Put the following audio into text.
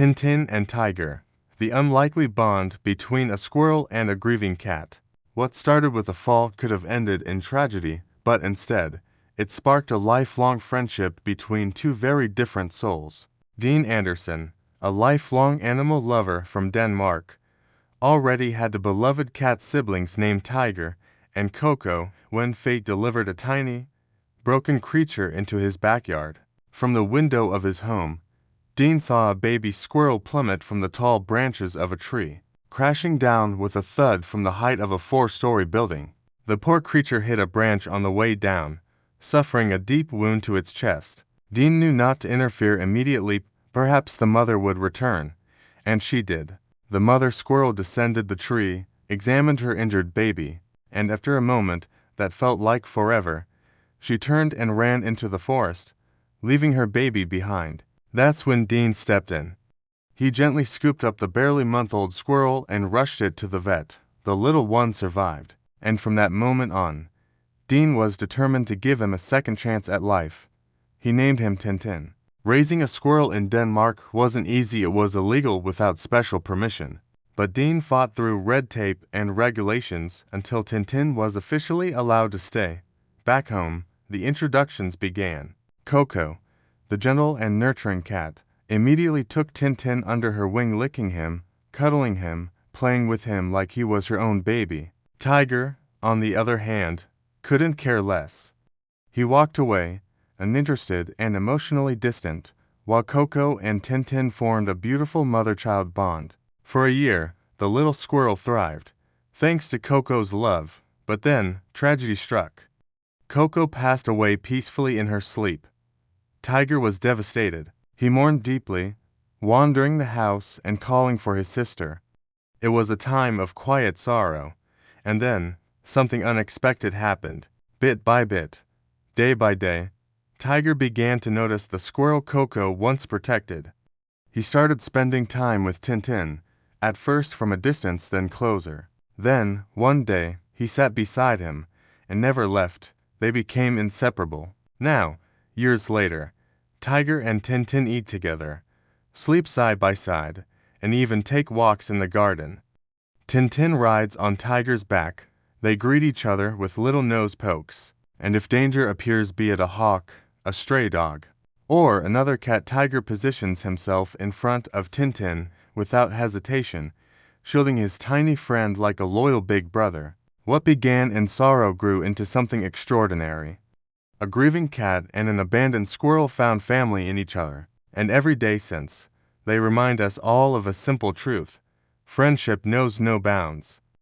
Tintin and Tiger. The unlikely bond between a squirrel and a grieving cat. What started with a fall could have ended in tragedy, but instead, it sparked a lifelong friendship between two very different souls. Dean Anderson, a lifelong animal lover from Denmark, already had a beloved cat siblings named Tiger and Coco when fate delivered a tiny, broken creature into his backyard. From the window of his home, Dean saw a baby squirrel plummet from the tall branches of a tree, crashing down with a thud from the height of a 4-story building. The poor creature hit a branch on the way down, suffering a deep wound to its chest. Dean knew not to interfere immediately. Perhaps the mother would return, and she did. The mother squirrel descended the tree, examined her injured baby, and after a moment that felt like forever, she turned and ran into the forest, leaving her baby behind. That's when Dean stepped in. He gently scooped up the barely month-old squirrel and rushed it to the vet. The little one survived, and from that moment on, Dean was determined to give him a second chance at life. He named him Tintin. Raising a squirrel in Denmark wasn't easy. It was illegal without special permission. But Dean fought through red tape and regulations until Tintin was officially allowed to stay. Back home, the introductions began. Coco, the gentle and nurturing cat, immediately took Tintin under her wing, licking him, cuddling him, playing with him like he was her own baby. Tiger, on the other hand, couldn't care less. He walked away, uninterested and emotionally distant, while Coco and Tintin formed a beautiful mother-child bond. For a year, the little squirrel thrived, thanks to Coco's love, but then, tragedy struck. Coco passed away peacefully in her sleep. Tiger was devastated. He mourned deeply, wandering the house and calling for his sister. It was a time of quiet sorrow, and then, something unexpected happened. Bit by bit, day by day, Tiger began to notice the squirrel Coco once protected. He started spending time with Tintin, at first from a distance, then closer. Then, one day, he sat beside him, and never left. They became inseparable. Now, years later, Tiger and Tintin eat together, sleep side by side, and even take walks in the garden. Tintin rides on Tiger's back. They greet each other with little nose pokes, and if danger appears, be it a hawk, a stray dog, or another cat, Tiger positions himself in front of Tintin without hesitation, shielding his tiny friend like a loyal big brother. What began in sorrow grew into something extraordinary. A grieving cat and an abandoned squirrel found family in each other, and every day since, they remind us all of a simple truth: friendship knows no bounds.